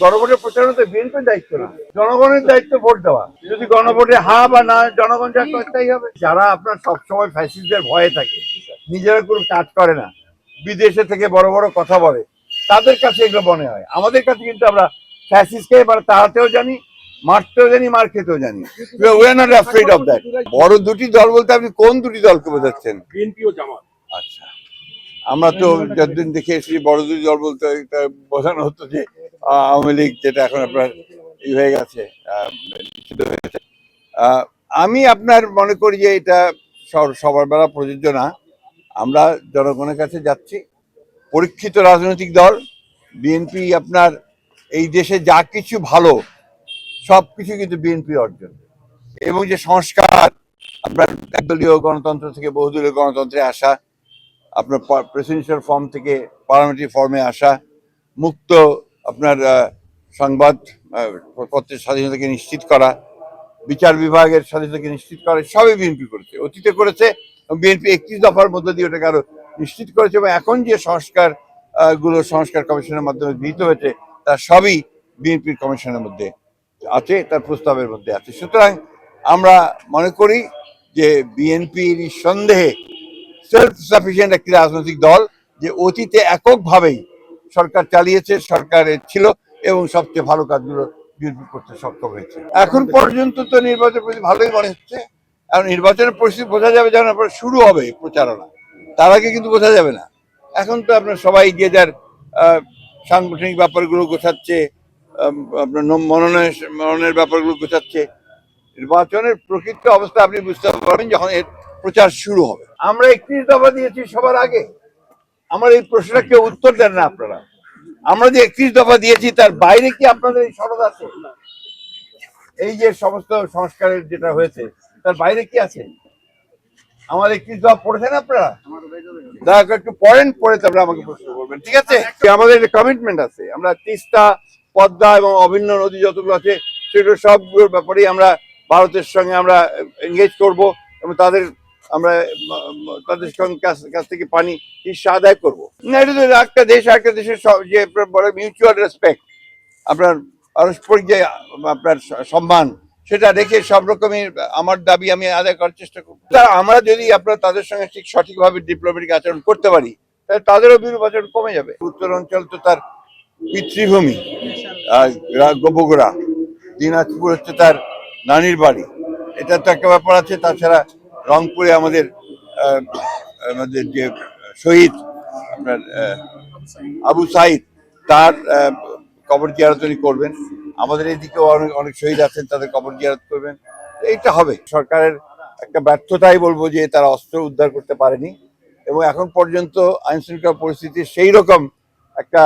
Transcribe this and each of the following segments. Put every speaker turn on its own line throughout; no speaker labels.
গণভোটের প্রচারণা তো বিএনপির দায়িত্ব না, জনগণের দায়িত্ব ভোট দেওয়া। যদি গণভোটে হ্যাঁ বা না জনগণ যা করে তাই হবে। যারা আপনার সবসময় ফ্যাসিস্টদের ভয়ে থাকে, নিজেরা কোনো কাজ করে না, বিদেশে থেকে বড় বড় কথা বলে, তাদের কাছে এগুলো মনে হয়। আমাদের কাছে কিন্তু আমরা ফ্যাসিস্টকে এবার তাড়াতেও জানি, মারতেও জানি, মার খেতেও জানি। We are not afraid of that. বড় দুটি দল বলতে আপনি কোন দুটি দলকে বোঝাচ্ছেন?
বিএনপি ও জামাত।
আচ্ছা, আমরা তো যতদিন দেখে এসেছি বড় দুই দল বলতে বোঝানো হতো যে আওয়ামী লীগ, যেটা এখন আপনার ই হয়ে গেছে, নিষিদ্ধ হয়ে গেছে। আমি আপনার মনে করি যে এটা সবার বেলা প্রযোজ্য না। আমরা জনগণের কাছে যাচ্ছি, পরীক্ষিত রাজনৈতিক দল বিএনপি। আপনার এই দেশে যা কিছু ভালো সব কিছু কিন্তু বিএনপি অর্জন, এবং যে সংস্কার আপনার একদলীয় গণতন্ত্র থেকে বহুদলীয় গণতন্ত্রে আসা, আপনার প্রেসিডেন্সিয়াল ফর্ম থেকে পার্লামেন্টারি ফর্মে আসা, মুক্ত আপনার সংবাদ পত্রের স্বাধীনতাকে নিশ্চিত করা, বিচার বিভাগের স্বাধীনতাকে নিশ্চিত করা, সবই বিএনপি করেছে, অতীতে করেছে। বিএনপি 31 দফার মধ্য দিয়ে ওটাকে আরো নিশ্চিত করেছে, এবং এখন যে সংস্কার সংস্কার কমিশনের মাধ্যমে গৃহীত হয়েছে তার সবই বিএনপির কমিশনের মধ্যে আছে, তার প্রস্তাবের মধ্যে আছে। সুতরাং আমরা মনে করি যে বিএনপি নিঃসন্দেহে সেলফ সাফিসিয়েন্ট একটি রাজনৈতিক দল, যে অতীতে এককভাবেই সরকার চালিয়েছে, সরকারের ছিল, এবং সবচেয়ে ভালো কাজগুলো বিএনপি করতে সক্ষম হয়েছে। এখন পর্যন্ত তো নির্বাচন ভালোই মনে হচ্ছে। আর নির্বাচনের পরিস্থিতি বোঝা যাবে যখন আপনার শুরু হবে প্রচারণা, তার আগে কিন্তু বোঝা যাবে না। এখন তো আপনার সবাই যে যার সাংগঠনিক ব্যাপারগুলো গোছাচ্ছে, আপনার মনোনয়নের ব্যাপারগুলো গোছাচ্ছে। নির্বাচনের প্রকৃত অবস্থা আপনি বুঝতে পারবেন যখন এর প্রচার শুরু হবে। আমরা 31 দফা দিয়েছি সবার আগে। আমার এই প্রশ্নটা কেউ উত্তর দেন না আপনারা। আমরা যে 31 দফা দিয়েছি তার বাইরে কি আপনাদের এই সনদ আছে? এই যে সমস্ত সংস্কারের যেটা হয়েছে তার বাইরে কি আছে? আমার 31 দফা পড়েছেন আপনারা? দয়া করে একটু পড়েন, পড়ে তারপরে আমাকে প্রশ্ন করবেন, ঠিক আছে? আমাদের একটা কমিটমেন্ট আছে, আমরা তিস্তা, পদ্মা এবং অভিন্ন নদী যতগুলো আছে সেগুলো সবগুলোর ব্যাপারেই আমরা ভারতের সঙ্গে আমরা এনগেজ করব, এবং আমরা তাদের সঙ্গে কাছ থেকে পানি হিস্সা আদায় করবো। না, এটা তো একটা দেশ একটা দেশের যে বড় মিউচুয়াল রেসপেক্ট, আপনার পারস্পরিক যে আপনার সম্মান, সেটা রেখে সব রকমের আমার দাবি আমি আদায় করার চেষ্টা করবো। আমরা যদি আপনার তাদের সঙ্গে ঠিক সঠিকভাবে ডিপ্লোম্যাটিক আচরণ করতে পারি, তাহলে তাদেরও বিরূপ আচরণ কমে যাবে। উত্তর অঞ্চল তো তার পিতৃভূমি, বগুড়া, দিনাজপুর হচ্ছে তার নানির বাড়ি, এটা তো একটা ব্যাপার আছে। তাছাড়া রংপুরে আমাদের আমাদের যে শহীদ আপনার আবু সাইদ, তার কবর জিয়ারত করবেন। আমাদের এদিকেও অনেক অনেক শহীদ আছেন, তাদের কবর জিয়ারত করবেন। এইটা হবে। সরকারের একটা ব্যর্থতাই বলবো যে তারা অস্ত্র উদ্ধার করতে পারেনি, এবং এখন পর্যন্ত আইন শৃঙ্খলা পরিস্থিতি সেই রকম একটা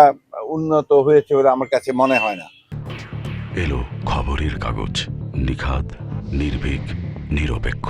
উন্নত হয়েছে বলে আমার কাছে মনে হয় না।
এলো খবরের কাগজ, নিখাত, নির্ভীক, নিরপেক্ষ।